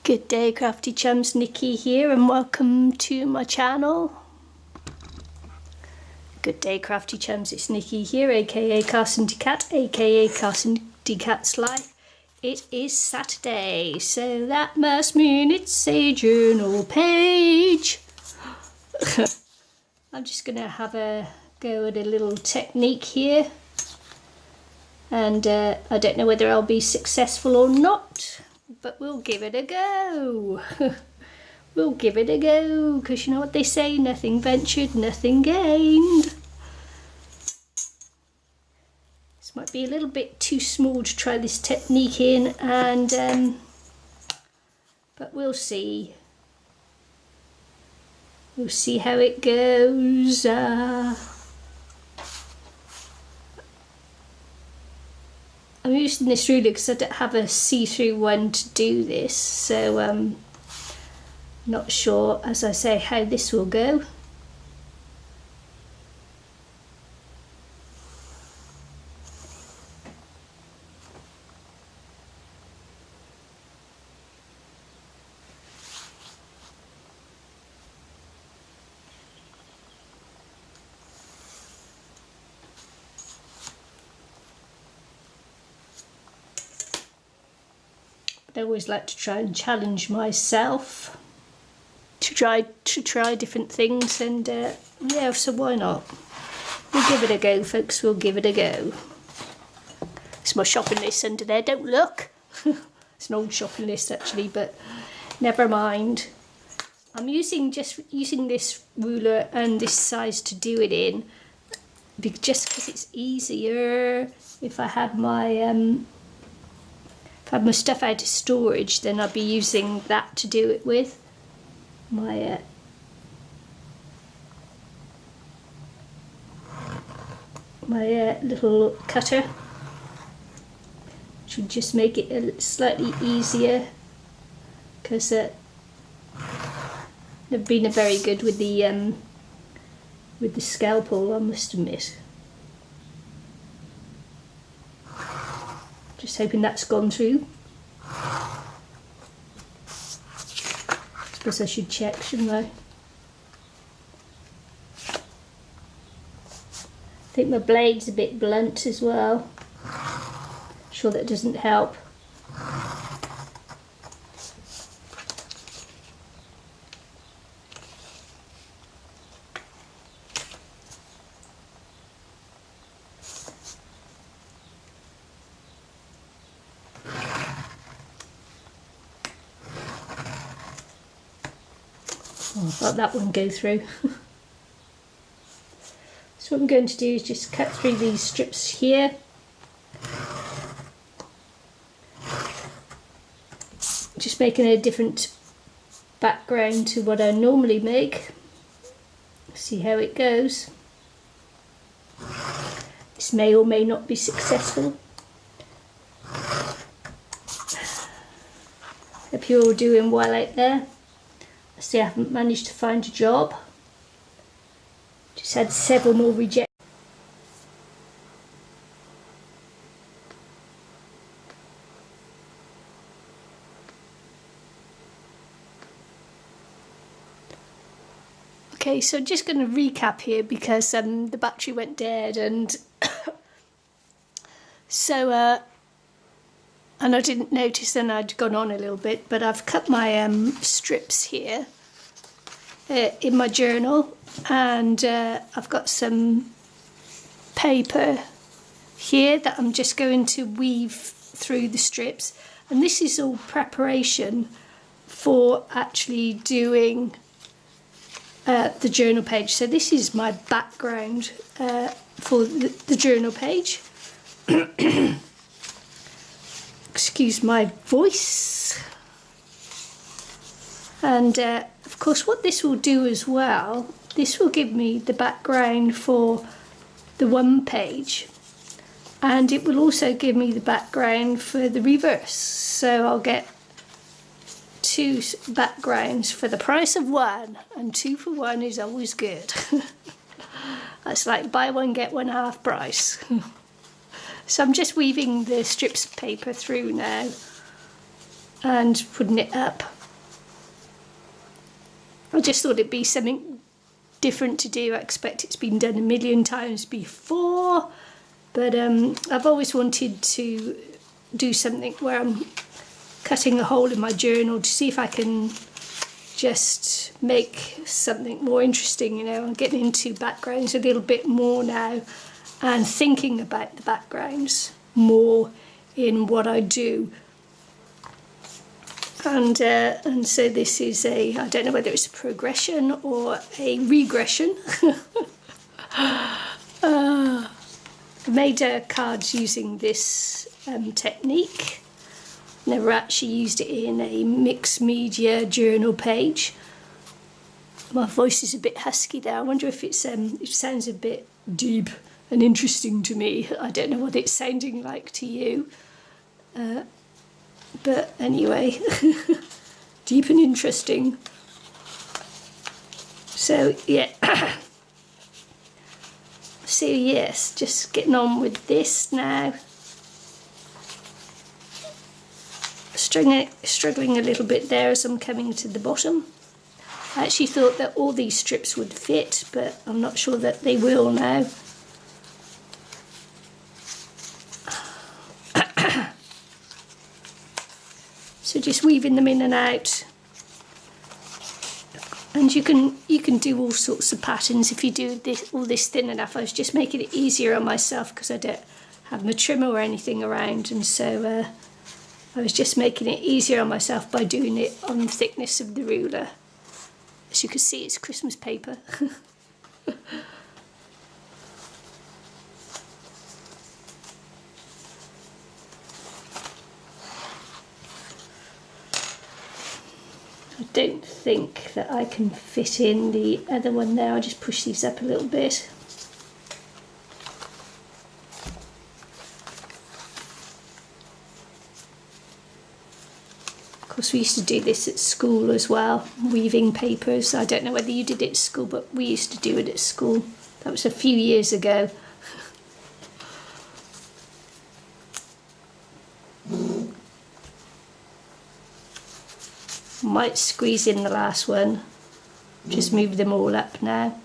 Good day, crafty chums. Nikki here and welcome to my channel. Good day, crafty chums. It's Nikki here, aka Carson Cat, aka Carson Cat's Life. It is Saturday, so that must mean it's a journal page. I'm just going to have a go at a little technique here, and I don't know whether I'll be successful or not, but we'll give it a go. We'll give it a go, because you know what they say, nothing ventured, nothing gained. This might be a little bit too small to try this technique in, and but we'll see. We'll see how it goes. I'm using this ruler because I don't have a see-through one to do this, so not sure, as I say, how this will go. I always like to try and challenge myself to try different things, and yeah, so why not? We'll give it a go, folks. We'll give it a go. It's my shopping list under there. Don't look. It's an old shopping list actually, but never mind. I'm using this ruler and this size to do it in, just because it's easier. If I had my stuff out of storage, then I'd be using that to do it with. My little cutter, which would just make it slightly easier, because they've been very good with the scalpel, I must admit. Just hoping that's gone through. I suppose I should check, shouldn't I? I think my blade's a bit blunt as well. Sure that doesn't help. Oh, let that one go through. So what I'm going to do is just cut through these strips here. Just making a different background to what I normally make. See how it goes. This may or may not be successful. Hope you're all doing well out there. See, I haven't managed to find a job. Just had several more rejections. Okay, so just going to recap here, because the battery went dead, and so and I didn't notice, then I'd gone on a little bit, but I've cut my strips here in my journal, and I've got some paper here that I'm just going to weave through the strips, and this is all preparation for actually doing the journal page. So this is my background for the journal page. Excuse my voice. And of course what this will do as well, this will give me the background for the one page, and it will also give me the background for the reverse. So I'll get two backgrounds for the price of one, and 2 for 1 is always good. That's like buy one get one half price. So I'm just weaving the strips of paper through now and putting it up. I just thought it'd be something different to do. I expect it's been done a million times before, but I've always wanted to do something where I'm cutting a hole in my journal to see if I can just make something more interesting. You know, I'm getting into backgrounds a little bit more now and thinking about the backgrounds more in what I do. And so this is I don't know whether it's a progression or a regression. I made cards using this technique. Never actually used it in a mixed media journal page. My voice is a bit husky there. I wonder if it sounds a bit deep and interesting to me. I don't know what it's sounding like to you. But anyway, deep and interesting. So yeah, so yes, just getting on with this now. Struggling a little bit there as I'm coming to the bottom. I actually thought that all these strips would fit, but I'm not sure that they will now. So just weaving them in and out, and you can do all sorts of patterns if you do all this thin enough. I was just making it easier on myself because I don't have my trimmer or anything around, and so I was just making it easier on myself by doing it on the thickness of the ruler. As you can see, it's Christmas paper. I don't think that I can fit in the other one there. I'll just push these up a little bit. Of course, we used to do this at school as well, weaving papers. I don't know whether you did it at school, but we used to do it at school. That was a few years ago. Might squeeze in the last one. Just move them all up now.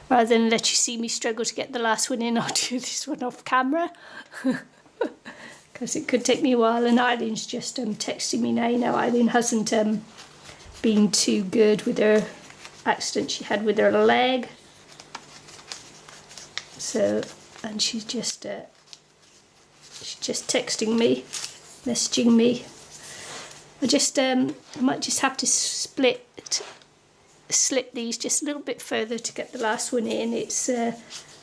Rather than let you see me struggle to get the last one in, I'll do this one off camera. Because it could take me a while, and Eileen's just texting me now. You know, Eileen hasn't been too good with her accident she had with her leg. So, and she's just texting me, messaging me. I might just have to slip these just a little bit further to get the last one in. It's at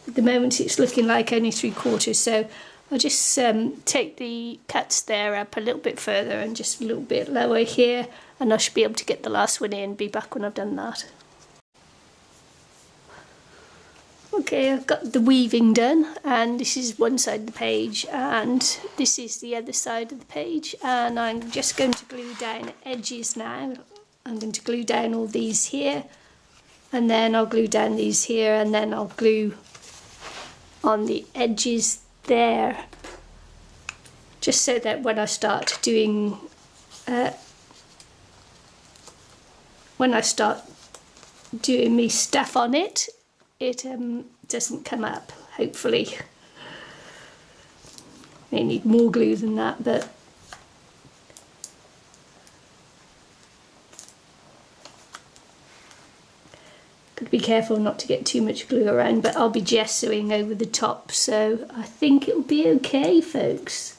the moment it's looking like only 3/4, so I'll just take the cuts there up a little bit further and just a little bit lower here, and I should be able to get the last one in. Be back when I've done that. Okay, I've got the weaving done, and this is one side of the page and this is the other side of the page, and I'm just going to glue down edges now. I'm going to glue down all these here, and then I'll glue down these here, and then I'll glue on the edges there, just so that when I start doing me stuff on it, it doesn't come up, hopefully. May need more glue than that, but gotta be careful not to get too much glue around, but I'll be gessoing over the top, so I think it'll be okay, folks.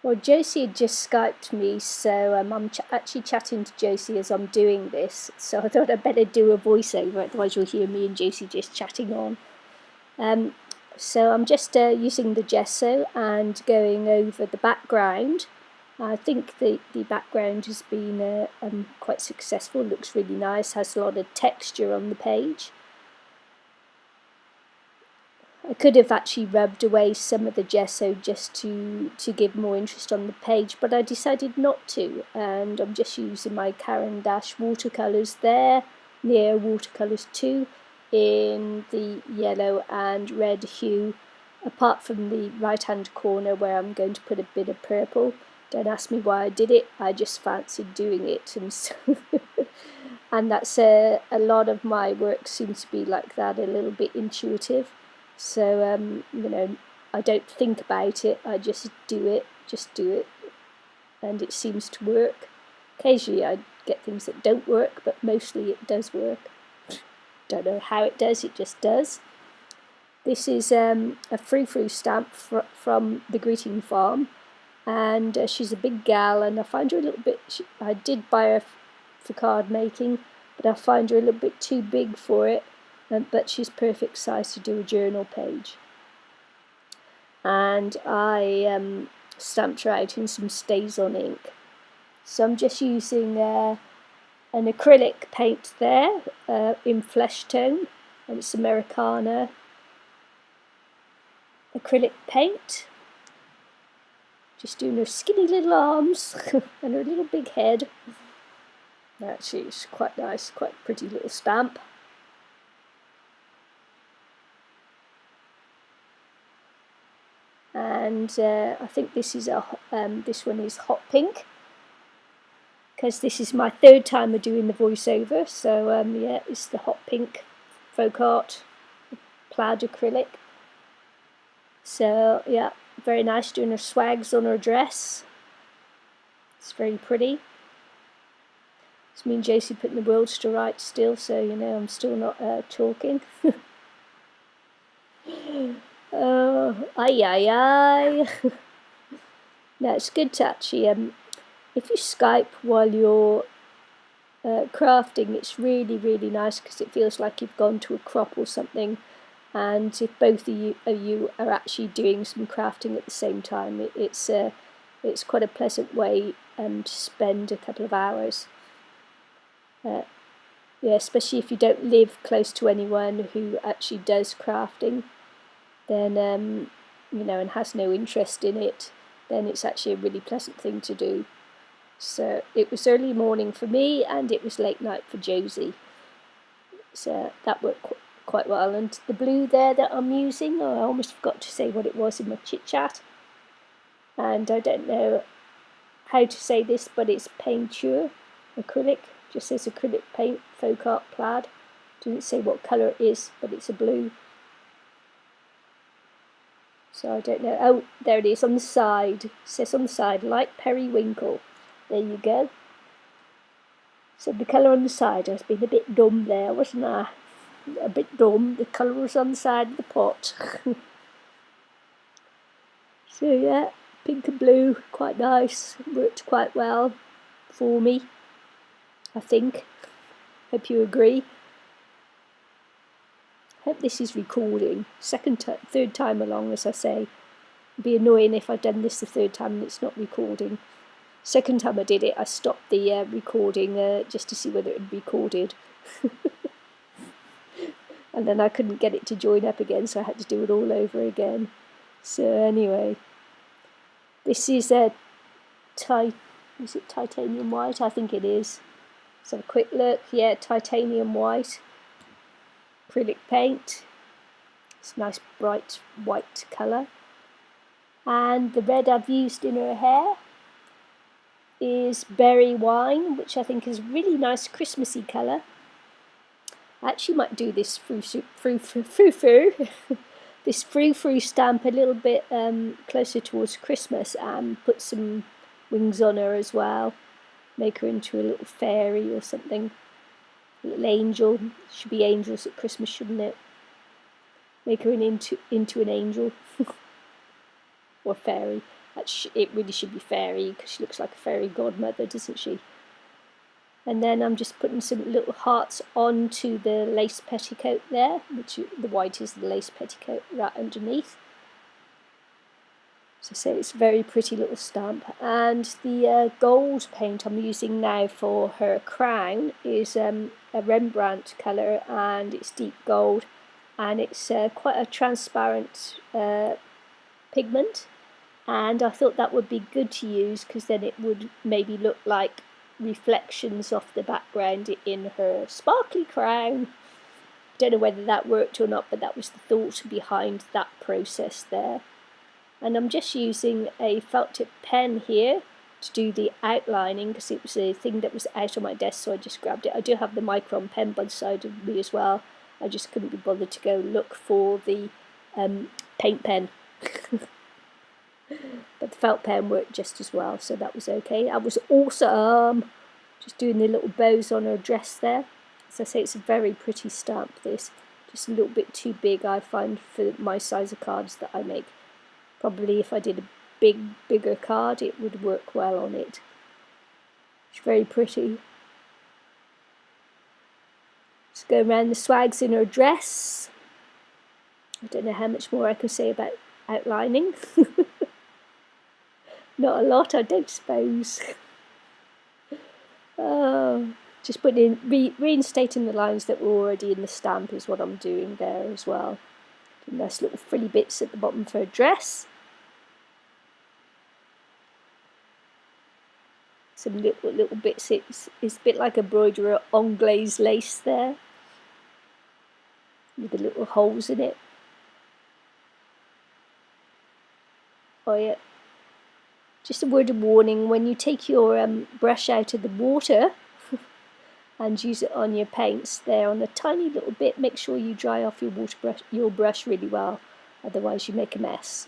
Well, Josie had just Skyped me, so I'm actually chatting to Josie as I'm doing this, so I thought I'd better do a voiceover, otherwise you'll hear me and Josie just chatting on. So I'm just using the gesso and going over the background. I think the background has been quite successful, looks really nice, has a lot of texture on the page. I could have actually rubbed away some of the gesso just to give more interest on the page, but I decided not to, and I'm just using my Caran d'Ache watercolours there, Neo watercolours too, in the yellow and red hue, apart from the right hand corner where I'm going to put a bit of purple. Don't ask me why I did it, I just fancied doing it, and so and that's a lot of my work seems to be like that, a little bit intuitive. So, you know, I don't think about it, I just do it, and it seems to work. Occasionally I get things that don't work, but mostly it does work. Don't know how it does, it just does. This is a Frou Frou stamp from the Greeting Farm, and she's a big gal, and I find her a little bit, I did buy her for card making, but I find her a little bit too big for it, but she's perfect size to do a journal page. And I stamped her out in some StazOn ink. So I'm just using an acrylic paint there in flesh tone, and it's Americana acrylic paint. Just doing her skinny little arms and her little big head. Actually, it's quite nice, quite a pretty little stamp. And I think this is this one is hot pink, because this is my third time of doing the voiceover. So yeah, it's the hot pink folk art plaid acrylic. So yeah, very nice, doing her swags on her dress. It's very pretty. It's me and Josie putting the worlds to rights still, so you know I'm still not talking. Oh, aye. No, it's good to actually, if you Skype while you're crafting, it's really, really nice, because it feels like you've gone to a crop or something, and if both of you are actually doing some crafting at the same time, it's quite a pleasant way to spend a couple of hours. Yeah, especially if you don't live close to anyone who actually does crafting, then you know, and has no interest in it, then it's actually a really pleasant thing to do. So it was early morning for me, and it was late night for Josie. So that worked quite well. And the blue there that I'm using, I almost forgot to say what it was in my chit chat. And I don't know how to say this, but it's peinture acrylic. Just says acrylic paint, folk art plaid. Doesn't say what colour it is, but it's a blue. So I don't know. Oh, there it is on the side. It says on the side, like periwinkle. There you go. So the colour on the side, I was being a bit dumb there, wasn't I? A bit dumb. The colour was on the side of the pot. So yeah, pink and blue, quite nice. Worked quite well for me, I think. Hope you agree. Hope this is recording. Third time along, as I say. It'd be annoying if I'd done this the third time and it's not recording. Second time I did it, I stopped the recording just to see whether it had recorded. And then I couldn't get it to join up again, so I had to do it all over again. So anyway, this is is it titanium white? I think it is. Let's have a quick look. Yeah, titanium white. Acrylic paint. It's a nice bright white colour. And the red I've used in her hair is berry wine, which I think is a really nice Christmassy colour. I actually might do this frou this Frou Frou stamp a little bit closer towards Christmas, and put some wings on her as well. Make her into a little fairy or something. A little angel. Should be angels at Christmas, shouldn't it? Make her into an angel. Or fairy. It really should be fairy, because she looks like a fairy godmother, doesn't she? And then I'm just putting some little hearts onto the lace petticoat there, which the white is the lace petticoat right underneath. So I say it's a very pretty little stamp. And the gold paint I'm using now for her crown is a Rembrandt colour, and it's deep gold. and it's quite a transparent pigment, and I thought that would be good to use because then it would maybe look like reflections off the background in her sparkly crown. Don't know whether that worked or not, but that was the thought behind that process there. And I'm just using a felt tip pen here to do the outlining because it was a thing that was out on my desk, so I just grabbed it. I do have the micron pen by the side of me as well. I just couldn't be bothered to go look for the paint pen. But the felt pen worked just as well, so that was okay. That was awesome. Just doing the little bows on her dress there. As I say, it's a very pretty stamp, this. Just a little bit too big, I find, for my size of cards that I make. Probably if I did a bigger card, it would work well on it. It's very pretty. Just go around the swags in her dress. I don't know how much more I can say about outlining. Not a lot, I don't suppose. Oh, just putting in, reinstating the lines that were already in the stamp is what I'm doing there as well. Nice little frilly bits at the bottom of her dress. Some little bits. It's a bit like a embroidery anglaise lace there, with the little holes in it. Oh yeah. Just a word of warning, when you take your brush out of the water and use it on your paints there on a tiny little bit, make sure you dry off your brush really well, otherwise you make a mess.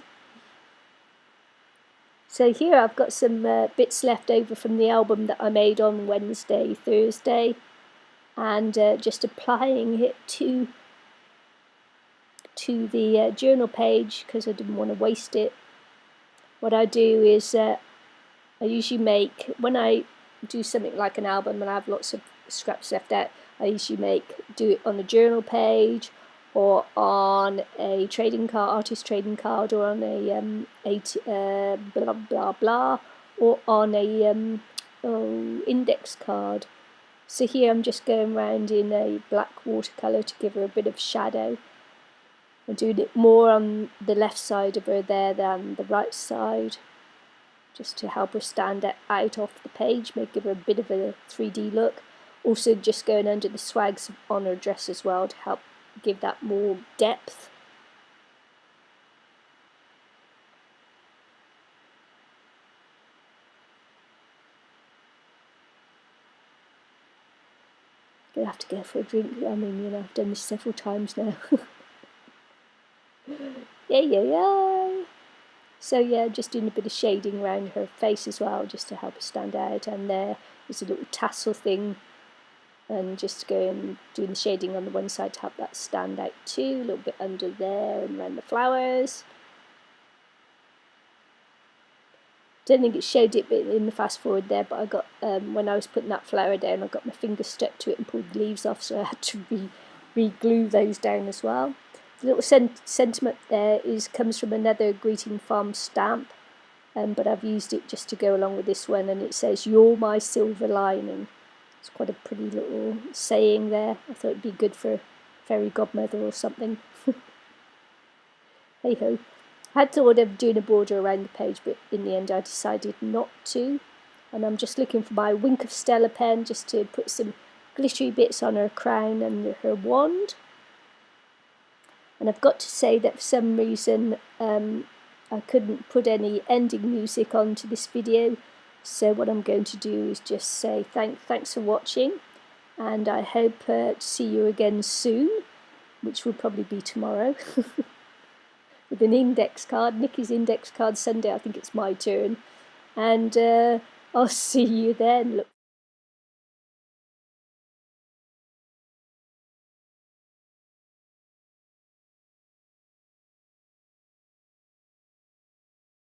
So here I've got some bits left over from the album that I made on Wednesday, Thursday, and just applying it to the journal page because I didn't want to waste it. What I do is I usually make, when I do something like an album and I have lots of scraps left out, I usually do it on a journal page or on a trading card, artist trading card, or on a blah blah blah, or on a index card. So here I'm just going around in a black watercolour to give her a bit of shadow. I'm doing it more on the left side of her there than the right side, just to help her stand out off the page, give her a bit of a 3D look. Also just going under the swags on her dress as well to help give that more depth. Gonna have to go for a drink. I mean, you know, I've done this several times now. Yeah. So yeah, just doing a bit of shading around her face as well, just to help her stand out. And there's a little tassel thing, and just going doing the shading on the one side to help that stand out too. A little bit under there and around the flowers. Don't think it showed it in the fast forward there, but I got when I was putting that flower down, I got my finger stuck to it and pulled the leaves off, so I had to re-glue those down as well. The little sentiment there comes from another Greeting Farm stamp, but I've used it just to go along with this one, and it says, "You're my silver lining." It's quite a pretty little saying there. I thought it'd be good for a fairy godmother or something. Hey ho. I had thought of doing a border around the page, but in the end I decided not to. And I'm just looking for my Wink of Stella pen just to put some glittery bits on her crown and her wand. And I've got to say that for some reason I couldn't put any ending music onto this video. So what I'm going to do is just say thanks for watching, and I hope to see you again soon, which will probably be tomorrow, with an index card, Nikki's index card Sunday. I think it's my turn, and I'll see you then. Look.